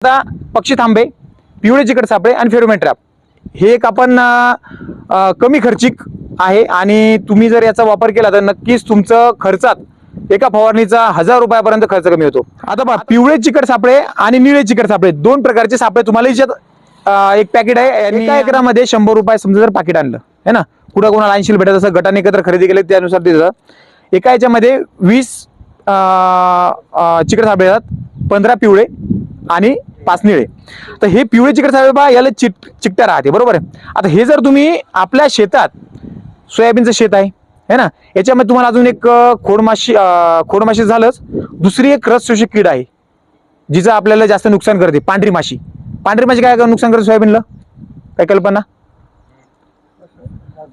आता पक्षी थांबे, पिवळे चिकट सापळे आणि फेरोमोन ट्रॅप हे एक आपण कमी खर्चिक आहे आणि तुम्ही जर याचा वापर केला तर नक्कीच तुमचं खर्चात एका फवारणीचा 1000 रुपयापर्यंत खर्च कमी होतो. आता पहा, पिवळे चिकट सापळे आणि निळे चिकट सापळे दोन प्रकारचे सापळे तुम्हाला याच्यात एक पॅकेट आहे. एका एकरामध्ये 100 रुपये समजा जर पाकिट आणलं है ना, कुठं कोणाला 80 भेटत असं गटाने एकत्र खरेदी केले त्यानुसार दिलं. एका याच्यामध्ये 20 चिकट सापळे येतात, 15 पिवळे आणि 5 निळे. तर हे पिवळे चिकट सापळे बा याला चिकट्या राहते, बरोबर आहे. आता हे जर तुम्ही आपल्या शेतात सोयाबीनचं शेत आहे है ना, याच्यामध्ये तुम्हाला अजून एक खोडमाशी झालंच, दुसरी एक रस शोषक कीड आहे जिचं आपल्याला जास्त नुकसान करते, पांढरी माशी. पांढरी माशी काय नुकसान करते सोयाबीनला, काय कल्पना?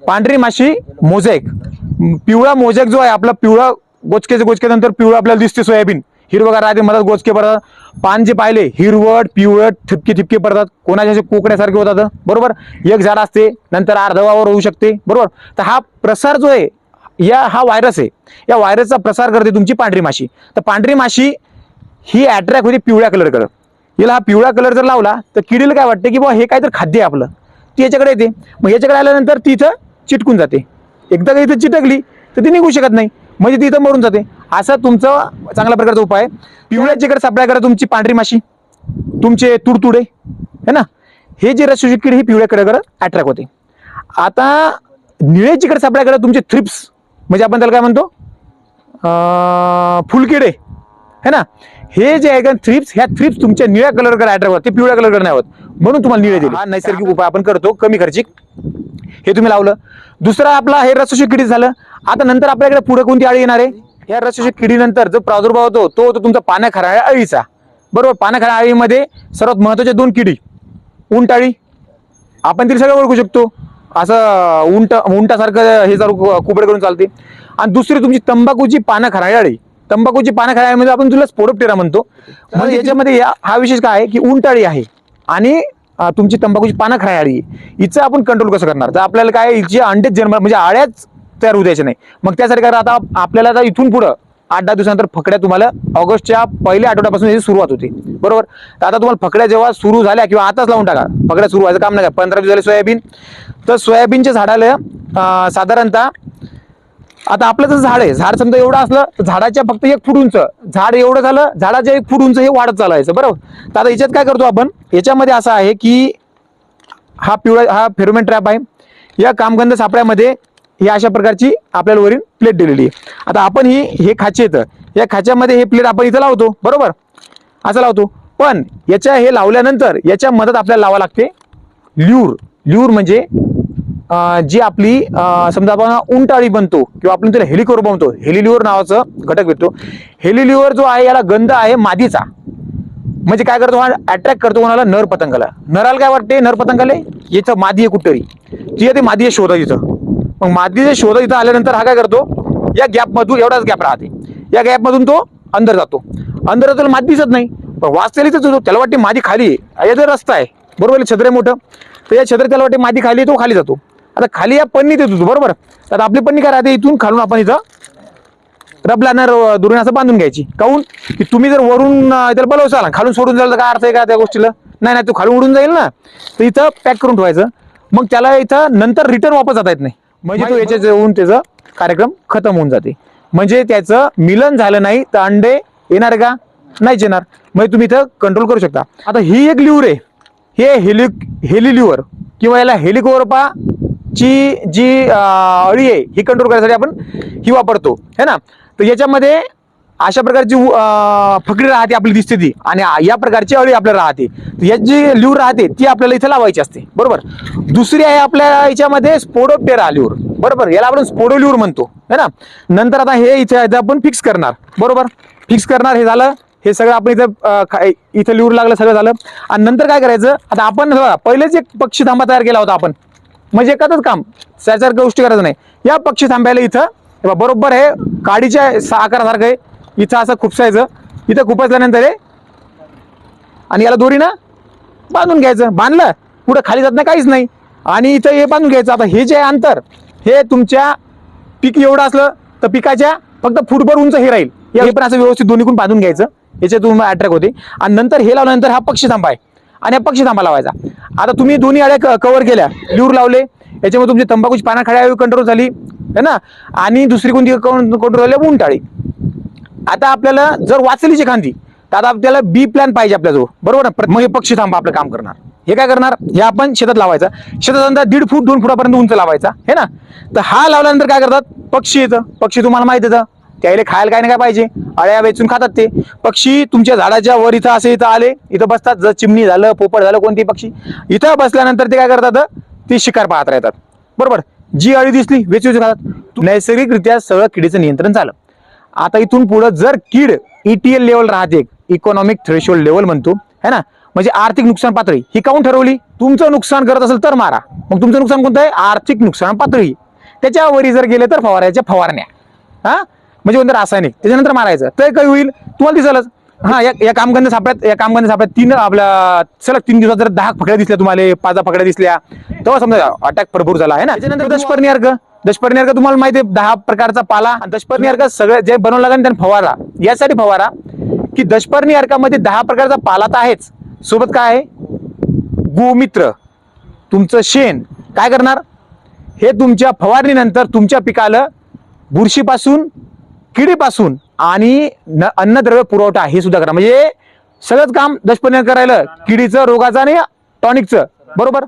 पांढरी माशी मोझॅक, पिवळा मोझॅक जो आहे आपला, पिवळा गोचके नंतर पिवळा आपल्याला दिसते सोयाबीन, हिरवगार राहते, मधात गोचके पडतात, पान जे पाहिले हिरवट पिवळट ठिपके पडतात, कोणाच्या कोकड्यासारखे होतात, बरोबर. एक झाड असते नंतर अर्धवावर होऊ शकते, बरोबर. तर हा प्रसार जो आहे हा व्हायरस आहे, या व्हायरसचा प्रसार करते तुमची पांढरी माशी. तर पांढरी माशी ही अट्रॅक्ट होते पिवळ्या कलरकडे. याला हा पिवळा कलर जर लावला तर किडीला काय वाटते की बाबा हे काहीतरी खाद्य आहे आपलं, ती याच्याकडे येते. मग याच्याकडे आल्यानंतर ती इथं चिटकून जाते. एकदा का इथं चिटकली तर ती निघू शकत नाही, म्हणजे ती इथं मरून जाते. असा तुमचा चांगल्या प्रकारचा उपाय आहे. पिवळ्या चिकट सापळ्याकडे तुमची पांढरी माशी, तुमचे तुडतुडे है ना, हे जे रस शोषक कीड ही पिवळ्या कलरकडे अट्रॅक्ट होते. आता निळे चिकट सापळ्याकडे तुमचे थ्रिप्स, म्हणजे आपण त्याला काय म्हणतो फुलकिडे है ना, हे जे आहे का थ्रिप्स, ह्या थ्रिप्स तुमच्या निळ्या कलरकडे अट्रॅक्ट होतात, ते पिवळ्या कलरकडे नाही होत, म्हणून तुम्हाला निळे दिले. हा नैसर्गिक उपाय आपण करतो कमी खर्चिक, हे तुम्ही लावलं. दुसरा आपला हे रस शोषक किडी झालं. आता नंतर आपल्याकडे पुढे कोणती अळी येणार आहे? या रस शोषक किडीनंतर जो प्रादुर्भाव होतो तो होतो तुमचा पाण्याखाराळ्या अळीचा, बरोबर. पाण्याखाराळ्या अळीमध्ये सर्वात महत्वाच्या 2 किडी, उंटाळी, आपण तिला सगळं ओळखू शकतो, असं उंटासारखं हे जर कुबड करून चालते. आणि दुसरी तुमची तंबाखूची पाण्याखाराळ्या अळी. तंबाखूची पाण्याखाराळ्यामध्ये आपण तुला स्पोडोप्टेरा म्हणतो. म्हणजे याच्यामध्ये हा विशेष काय आहे की उंटाळी आहे आणि तुमची तंबाखूची पाण्याखाराळ्या अळी, हिचं आपण कंट्रोल कसं करणार? तर आपल्याला काय, हिची अंडेच जन्म म्हणजे आळ्याच तयार होऊ द्यायचे नाही. मग त्यासाठी काय, आता आपल्याला आता इथून पुढं 8-10 दिवसानंतर फकड्या तुम्हाला ऑगस्टच्या पहिल्या आठवड्यापासून याची सुरुवात होती, बरोबर. तर आता तुम्हाला फकड्या जेव्हा सुरू झाल्या किंवा आताच लावून टाका, फकड्या सुरू व्हायचं काम नाही. 15 दिवस झाले सोयाबीन, तर सोयाबीनच्या झाडाला साधारणतः आता आपलं जर झाड आहे, झाड समजा एवढं असलं तर झाडाच्या फक्त 1 फूट उंच झाड एवढं झालं, झाडाच्या 1 फूट उंच हे वाढत चालायचं, बरोबर. तर आता याच्यात काय करतो आपण, याच्यामध्ये असं आहे की हा फेरोमोन ट्रॅप आहे. या कामगंध सापळ्यामध्ये ही अशा प्रकारची आपल्याला वरील प्लेट दिलेली आहे. आता आपण हे खाचे येतं, या खाच्यामध्ये हे प्लेट आपण इथं लावतो, बरोबर, असं लावतो. पण हे लावल्यानंतर याच्या मदत आपल्याला लावा लागते ल्यूर म्हणजे जी आपली समजा आपण उंटाळी बनतो किंवा आपण त्याला हेलिकोर बनवतो, हेलिल्युअर नावाचं घटक भेटतो. हेलिल्युअर जो आहे याला गंध आहे मादीचा, म्हणजे काय करतो हा, अट्रॅक्ट करतो कोणाला, नर पतंगाला. नराला काय वाटते, नर पतंगाला इथं मादी आहे कुठतरी, ती येते मादी शोधत इथं. मग मादीचे शोध इथं आल्यानंतर हा काय करतो, या गॅप मधून, एवढाच गॅप राहते, या गॅप मधून तो अंदर जातो. अंदर जातो, मादी दिसत नाही, पण वाचलेली तर त्याला वाटते मादी खाली आहे, याचा रस्ता आहे, बरोबर, छत्र मोठं, तर या छत्र त्याला वाटते मादी खाली, तो खाली जातो. आता खाली या पन्नीत येतो, बरोबर. तर आपली पन्नी काय राहते, इथून खालून आपण इथं रबलानं दुरून असं बांधून घ्यायची. काहून की तुम्ही जर वरून त्याला बलवसाल, खालून सोडून जाल तर काय अर्थ आहे का त्या गोष्टीला? नाही, तो खालून उडून जाईल ना, तर इथं पॅक करून ठेवायचं. मग त्याला इथं नंतर रिटर्न वापस जाता येत नाही, म्हणजे तो याच्या येऊन त्याचा कार्यक्रम खतम होऊन जाते. म्हणजे त्याचं मिलन झालं नाही तर अंडे येणार का? नाहीच येणार. म्हणजे तुम्ही इथं कंट्रोल करू शकता. आता ही एक ल्यूर आहे, हे हेलिल्युअर किंवा याला हेलिकोरपा ची जी अळी आहे ही कंट्रोल करण्यासाठी आपण ही वापरतो है ना. तर याच्यामध्ये अशा प्रकारची फकडी राहते आपली दिसते ती, आणि या प्रकारची अळी आपल्याला राहते. याची जी ल्यूर राहते ती आपल्याला इथे लावायची असते, बरोबर. दुसरी आहे आपल्या याच्यामध्ये स्पोडोप्टेरा ल्यूर, बरोबर, याला आपण स्पोडोल्यूर म्हणतो है ना. नंतर आता हे इथे आपण फिक्स करणार, बरोबर, फिक्स करणार. हे झालं, हे सगळं आपण इथं ल्यूर लागलं, सगळं झालं. आणि नंतर काय करायचं, आता आपण पहिलेच एक पक्षी थांबा तयार केला होता आपण, म्हणजे एखादच काम, त्यासारख्या गोष्टी करायचं नाही. या पक्षी थांब्याला इथं बरोबर हे काडीच्या आकारासारखं आहे, इथं असं खुपसायचं, इथं खुपसल्यानंतर हे आणि याला दोरीनं बांधून घ्यायचं. बांधलं पुढं खाली जात नाही, काहीच नाही, आणि इथं हे बांधून घ्यायचं. आता हे जे अंतर हे तुमच्या पीक एवढं असलं तर पिकाच्या फक्त फुटभर उंच हे राहील, हे पण असं व्यवस्थित दोन्हीकडून बांधून घ्यायचं. याच्यातून अट्रॅक्ट होते. आणि नंतर हे लावल्यानंतर हा पक्षी थांबा आहे आणि हा पक्षी थांबा लावायचा. आता तुम्ही दोन्ही अळ्या कव्हर केल्या, ल्यूर लावले, याच्यामुळे तुमची तंबाखूची पाना खड्या कंट्रोल झाली है ना. आणि दुसरी कोणती कंट्रोल झाली, उंटाळी. आता आपल्याला जर वाचलीची खांदी तर आता आपल्याला बी प्लॅन पाहिजे आपल्याजवळ, बरोबर ना. मग हे पक्षी थांबा आपलं काम करणार. हे काय करणार, हे आपण शेतात लावायचं. शेतात नंतर 1.5 फूट 2 फुटापर्यंत उंच लावायचा है ना. तर हा लावल्यानंतर काय करतात, पक्षी येतं. पक्षी तुम्हाला माहिती येतं, त्याला खायला काय नाही काय पाहिजे, अळ्या वेचून खातात ते पक्षी. तुमच्या झाडाच्या वर इथं असे इथं आले, इथं बसतात. जर चिमणी झालं, पोपट झालं, कोणती पक्षी इथं बसल्यानंतर ते काय करतात, ती शिकार पाहत राहतात, बरोबर. जी अळी दिसली वेचून खातात. नैसर्गिकरित्या सगळं किडीचं नियंत्रण झालं. आता इथून पुढे जर कीड ETL लेवल राहते, इकॉनॉमिक थ्रेशोल्ड लेवल म्हणतो है ना, म्हणजे आर्थिक नुकसान पातळी. ही काऊन ठरवली, तुमचं नुकसान करत असेल तर मारा. मग तुमचं नुकसान कोणतं आहे, आर्थिक नुकसान पातळी. त्याच्यावरी जर गेले तर फवारायच्या फवारण्या, हा म्हणजे कोणतं रासायनिक, त्याच्यानंतर मारायचं. तर काय होईल तुम्हाला दिसलच. हा या कामगंध सापळ्यात 3 आपल्या सलग 3 दिवसात जर 10 फकड्या दिसल्या तुम्हाला, 5 फकड्या दिसल्या, तेव्हा समजा अटॅक भरपूर झाला आहे ना. त्याच्यानंतर दशपर्णी अर्क तुम्हाला माहिती आहे, 10 प्रकारचा पाला. दशपर्णी अर्क सगळं जे बनवलं लागेल त्याने फवारा. यासाठी फवारा की दशपर्णी अर्कामध्ये 10 प्रकारचा पाला तर आहेच, सोबत काय आहे, गोमित्र, तुमचं शेण. काय करणार, हे तुमच्या फवारणीनंतर तुमच्या पिकाला बुरशीपासून, किडीपासून आणि अन्नद्रव्य पुरवठा हे सुद्धा करा. म्हणजे सगळंच काम दशपर्णी करायला, किडीचं, रोगाचं आणि टॉनिकचं, बरोबर.